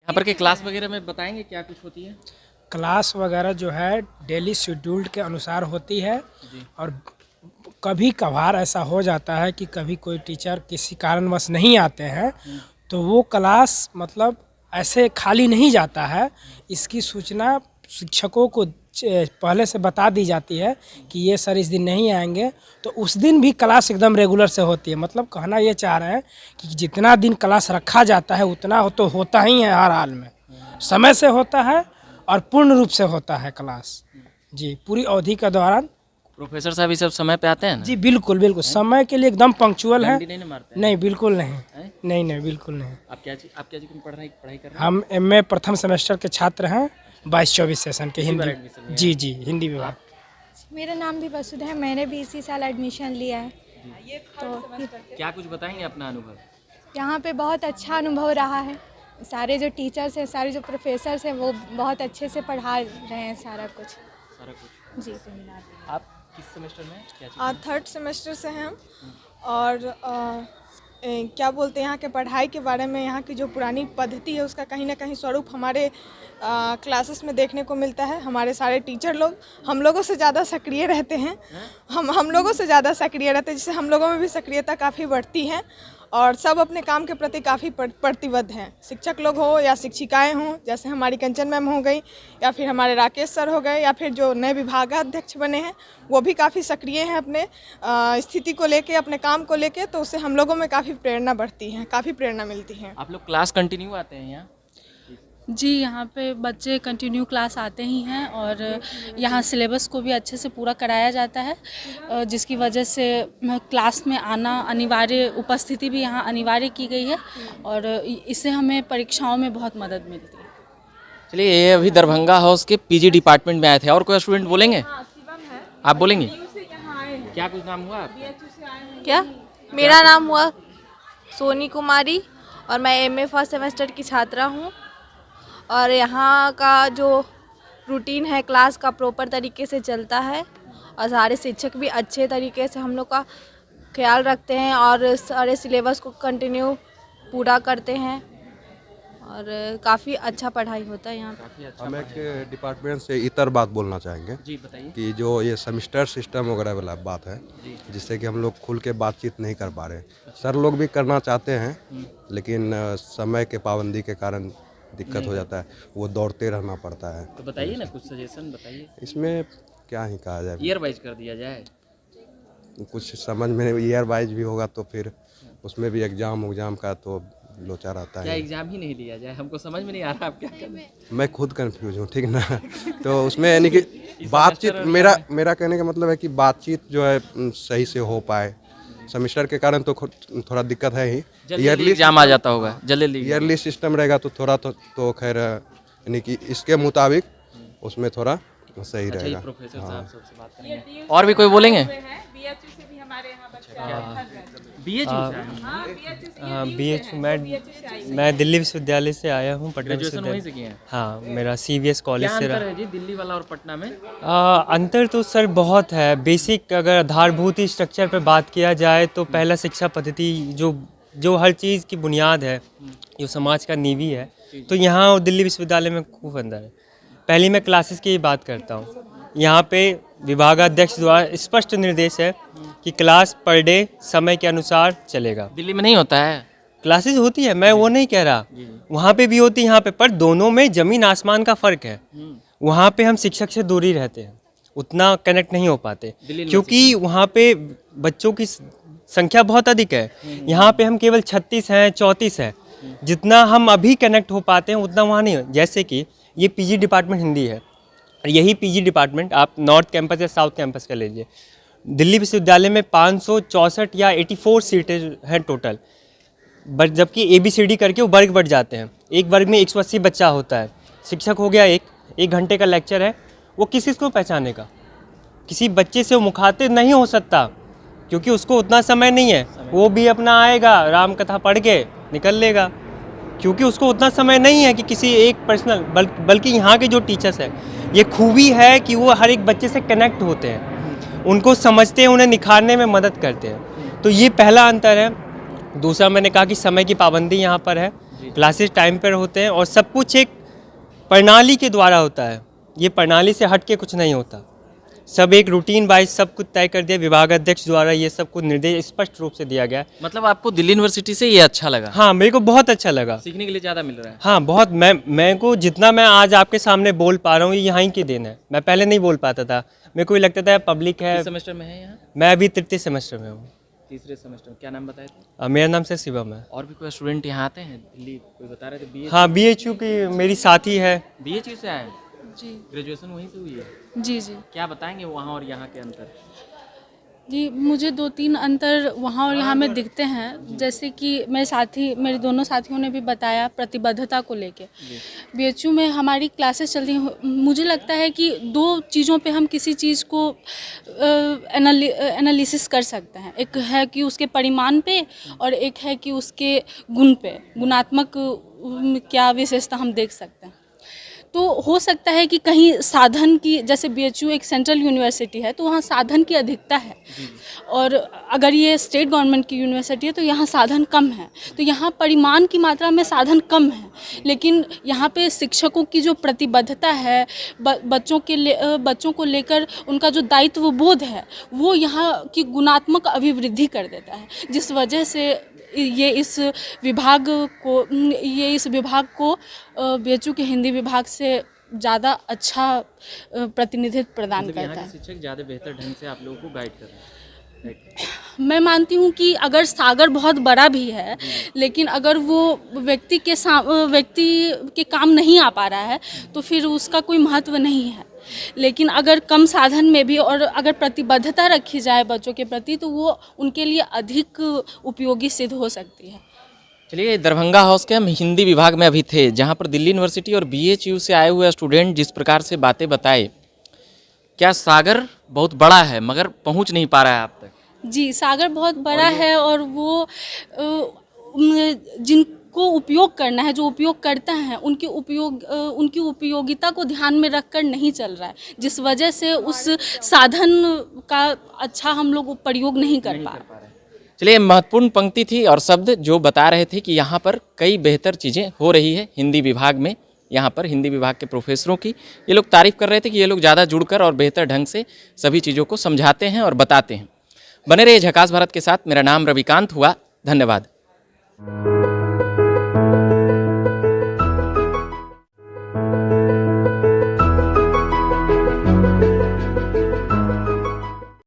यहाँ पर के क्लास वगैरह में बताएंगे क्या कुछ होती है? क्लास वगैरह जो है डेली शेड्यूल्ड के अनुसार होती है। और कभी कभार ऐसा हो जाता है कि कभी कोई टीचर किसी कारणवश नहीं आते हैं तो वो क्लास मतलब ऐसे खाली नहीं जाता है। इसकी सूचना शिक्षकों को पहले से बता दी जाती है कि ये सर इस दिन नहीं आएंगे, तो उस दिन भी क्लास एकदम रेगुलर से होती है। मतलब कहना ये चाह रहे हैं कि जितना दिन क्लास रखा जाता है उतना तो होता ही है, हर हाल में समय से होता है और पूर्ण रूप से होता है क्लास। जी, पूरी अवधि के दौरान प्रोफेसर साहब ये सब समय पे आते हैं ना? जी बिल्कुल बिल्कुल, समय के लिए एकदम पंक्चुअल है। डंडी नहीं ना मारते हैं? नहीं बिल्कुल नहीं, हैं? नहीं बिल्कुल नहीं। आप क्या चीज़ की पढ़ाई कर रहे हैं? हम एमए प्रथम सेमेस्टर के छात्र हैं, 22-24 सेशन के बार हिंदी। एडमिशन लिया है? जी हिंदी विभाग। मेरा नाम भी वसुधा है, मैंने भी इसी साल एडमिशन लिया है। तो क्या कुछ बताएंगे अपना अनुभव? यहाँ पे बहुत अच्छा अनुभव रहा है। सारे जो टीचर्स हैं, सारे जो प्रोफेसर्स हैं वो बहुत अच्छे से पढ़ा रहे हैं सारा कुछ। जी। आप किस सेमेस्टर में क्या थर्ड सेमेस्टर से हैं हम। और क्या बोलते हैं, यहाँ के पढ़ाई के बारे में यहाँ की जो पुरानी पद्धति है उसका कहीं ना कहीं स्वरूप हमारे क्लासेस में देखने को मिलता है। हमारे सारे टीचर लोग हम लोगों से ज़्यादा सक्रिय रहते हैं। हम लोगों से ज़्यादा सक्रिय रहते हैं, जिससे हम लोगों में भी सक्रियता काफ़ी बढ़ती है और सब अपने काम के प्रति काफ़ी प्रतिबद्ध हैं। शिक्षक लोग हो या शिक्षिकाएं हों, जैसे हमारी कंचन मैम हो गई या फिर हमारे राकेश सर हो गए या फिर जो नए विभागाध्यक्ष बने हैं वो भी काफ़ी सक्रिय हैं अपने स्थिति को लेके, अपने काम को लेके। तो उससे हम लोगों में काफ़ी प्रेरणा बढ़ती है, काफ़ी प्रेरणा मिलती है। आप लोग क्लास कंटिन्यू आते हैं यहाँ? जी, यहाँ पे बच्चे कंटिन्यू क्लास आते ही हैं और यहाँ सिलेबस को भी अच्छे से पूरा कराया जाता है, जिसकी वजह से क्लास में आना अनिवार्य, उपस्थिति भी यहाँ अनिवार्य की गई है और इससे हमें परीक्षाओं में बहुत मदद मिलती है। चलिए, ये अभी दरभंगा हाउस के पीजी डिपार्टमेंट में आए थे। और कोई स्टूडेंट बोलेंगे? आप बोलेंगे? क्या कुछ नाम हुआ आपका? क्या? मेरा नाम हुआ सोनी कुमारी और मैं एमए फर्स्ट सेमेस्टर की छात्रा हूँ। और यहाँ का जो रूटीन है क्लास का प्रॉपर तरीके से चलता है और सारे शिक्षक भी अच्छे तरीके से हम लोग का ख्याल रखते हैं और सारे सिलेबस को कंटिन्यू पूरा करते हैं और काफ़ी अच्छा पढ़ाई होता है यहाँ पर। हम एक डिपार्टमेंट से इतर बात बोलना चाहेंगे। जी बताइए। कि जो ये सेमेस्टर सिस्टम वगैरह वाला बात है, जिससे कि हम लोग खुल के बातचीत नहीं कर पा रहे। सर लोग भी करना चाहते हैं लेकिन समय के पाबंदी के कारण दिक्कत हो जाता है, वो दौड़ते रहना पड़ता है। तो बताइए ना, कुछ सजेशन बताइए। इसमें क्या ही कहा जाए, ईयर वाइज कर दिया जाए। कुछ समझ में ईयर वाइज भी होगा तो फिर उसमें भी एग्जाम का तो लोचा रहता क्या है। एग्जाम ही नहीं लिया जाए? हमको समझ में नहीं आ रहा आप क्या कर रहे हैं। मैं खुद कंफ्यूज हूँ, ठीक ना। तो उसमें यानी कि बातचीत, मेरा कहने का मतलब है कि बातचीत जो है सही से हो पाए। सेमेस्टर के कारण तो थोड़ा दिक्कत है ही। ईयरली एग्जाम आ जाता होगा, जल्दी ईयरली सिस्टम रहेगा तो थोड़ा तो खैर यानी कि इसके मुताबिक उसमें थोड़ा सही रहेगा। प्रोफेसर साहब सबसे बात करेंगे। और भी कोई बोलेंगे? BHU मैं दिल्ली विश्वविद्यालय से आया हूँ, पटना ग्रेजुएशन वहीं से विश्वविद्यालय। किए हैं? हाँ, मेरा CVS कॉलेज क्या से अंतर रहा। है जी दिल्ली वाला और पटना में? अंतर तो सर बहुत है। बेसिक अगर आधारभूत स्ट्रक्चर पे बात किया जाए तो पहला शिक्षा पद्धति जो हर चीज़ की बुनियाद है, जो समाज का नींव है, तो यहाँ और दिल्ली विश्वविद्यालय में खूब अंतर है। पहली मैं क्लासेस की ही बात करता हूँ। यहाँ पे विभागाध्यक्ष द्वारा स्पष्ट निर्देश है कि क्लास पर डे समय के अनुसार चलेगा। दिल्ली में नहीं होता है? क्लासेस होती है, मैं वो नहीं कह रहा, वहाँ पे भी होती है, यहाँ पे, पर दोनों में ज़मीन आसमान का फ़र्क है। वहाँ पे हम शिक्षक से दूर ही रहते हैं, उतना कनेक्ट नहीं हो पाते क्योंकि वहाँ पे बच्चों की संख्या बहुत अधिक है। यहाँ पे हम केवल 36 हैं, 34 है। जितना हम अभी कनेक्ट हो पाते हैं उतना वहाँ नहीं हो। जैसे कि ये पीजी डिपार्टमेंट हिंदी है, यही पीजी डिपार्टमेंट आप नॉर्थ कैंपस या साउथ कैंपस का लीजिए। दिल्ली विश्वविद्यालय में 564 या 84 सीटें हैं टोटल, बट जबकि ABCD करके वो वर्ग बढ़ जाते हैं। एक वर्ग में 180 बच्चा होता है। शिक्षक हो गया, एक घंटे का लेक्चर है, वो किस को पहचानेगा? किसी बच्चे से वो मुखातिब नहीं हो सकता क्योंकि उसको उतना समय नहीं है। वो भी अपना आएगा, राम कथा पढ़ के निकल लेगा, क्योंकि उसको उतना समय नहीं है कि किसी एक पर्सनल, बल्कि यहाँ के जो टीचर्स हैं, ये खूबी है कि वो हर एक बच्चे से कनेक्ट होते हैं, उनको समझते हैं, उन्हें निखारने में मदद करते हैं। तो ये पहला अंतर है। दूसरा, मैंने कहा कि समय की पाबंदी यहाँ पर है। क्लासेस टाइम पर होते हैं और सब कुछ एक प्रणाली के द्वारा होता है। ये प्रणाली से हट के कुछ नहीं होता, सब एक रूटीन वाइज सब कुछ तय कर दिया विभाग अध्यक्ष द्वारा, ये सब कुछ निर्देश स्पष्ट रूप से दिया गया है। मतलब आपको दिल्ली यूनिवर्सिटी से ये अच्छा लगा? हाँ, मेरे को बहुत अच्छा लगा, सीखने के लिए ज़्यादा मिल रहा है। हाँ बहुत। मैं को जितना मैं आज आपके सामने बोल पा रहा हूँ ये यहाँ की देन है। मैं पहले नहीं बोल पाता था, मेरे को भी लगता था पब्लिक है। किस सेमेस्टर में है यहाँ? मैं अभी तृतीय सेमेस्टर में हूँ। तीसरे सेमेस्टर में। क्या नाम बताए थे? मेरा नाम से शिवम है। और भी कोई स्टूडेंट यहाँ आते हैं दिल्ली? कोई बता रहे थे BHU? हाँ, BHU की मेरी साथी है। BHU से आए? जी ग्रेजुएशन वहीं से हुई है? जी जी क्या बताएंगे वहाँ और यहाँ के अंतर? जी, मुझे 2-3 अंतर वहाँ और यहाँ में दिखते हैं। जैसे कि मेरे दोनों साथियों ने भी बताया प्रतिबद्धता को लेके। BHU में हमारी क्लासेस चलती हैं, मुझे लगता है कि 2 चीज़ों पे हम किसी चीज़ को एनालिसिस कर सकते हैं। एक है कि उसके परिमाण पे और एक है कि उसके गुण पे, गुणात्मक क्या विशेषता हम देख सकते हैं। तो हो सकता है कि कहीं साधन की, जैसे BHU एक सेंट्रल यूनिवर्सिटी है तो वहाँ साधन की अधिकता है, और अगर ये स्टेट गवर्नमेंट की यूनिवर्सिटी है तो यहाँ साधन कम है। तो यहाँ परिमाण की मात्रा में साधन कम है, लेकिन यहाँ पे शिक्षकों की जो प्रतिबद्धता है, बच्चों को लेकर उनका जो दायित्व बोध है, वो यहाँ की गुणात्मक अभिवृद्धि कर देता है, जिस वजह से ये इस विभाग को BHU के हिंदी विभाग से ज़्यादा अच्छा प्रतिनिधित्व प्रदान मतलब करता यहाँ है। के शिक्षक ज़्यादा बेहतर ढंग से आप लोगों को गाइड कर रहे हैं। मैं मानती हूँ कि अगर सागर बहुत बड़ा भी है, लेकिन अगर वो व्यक्ति के काम नहीं आ पा रहा है तो फिर उसका कोई महत्व नहीं है। लेकिन अगर कम साधन में भी और अगर प्रतिबद्धता रखी जाए बच्चों के प्रति तो वो उनके लिए अधिक उपयोगी सिद्ध हो सकती है। चलिए, दरभंगा हाउस के हम हिंदी विभाग में अभी थे, जहाँ पर दिल्ली यूनिवर्सिटी और BHU से आए हुए स्टूडेंट जिस प्रकार से बातें बताए, क्या सागर बहुत बड़ा है मगर पहुँच नहीं पा रहा है आप तक? जी, सागर बहुत बड़ा है और वो जिनको उपयोग करना है, जो उपयोग करता है, उनकी उपयोगिता को ध्यान में रखकर नहीं चल रहा है, जिस वजह से उस साधन का अच्छा हम लोग प्रयोग नहीं कर पा रहे। चलिए, महत्वपूर्ण पंक्ति थी और शब्द जो बता रहे थे कि यहाँ पर कई बेहतर चीज़ें हो रही है हिंदी विभाग में। यहाँ पर हिंदी विभाग के प्रोफेसरों की ये लोग तारीफ़ कर रहे थे कि ये लोग ज़्यादा जुड़कर और बेहतर ढंग से सभी चीज़ों को समझाते हैं और बताते हैं। बने रहिए झकास भारत के साथ। मेरा नाम रविकांत हुआ। धन्यवाद।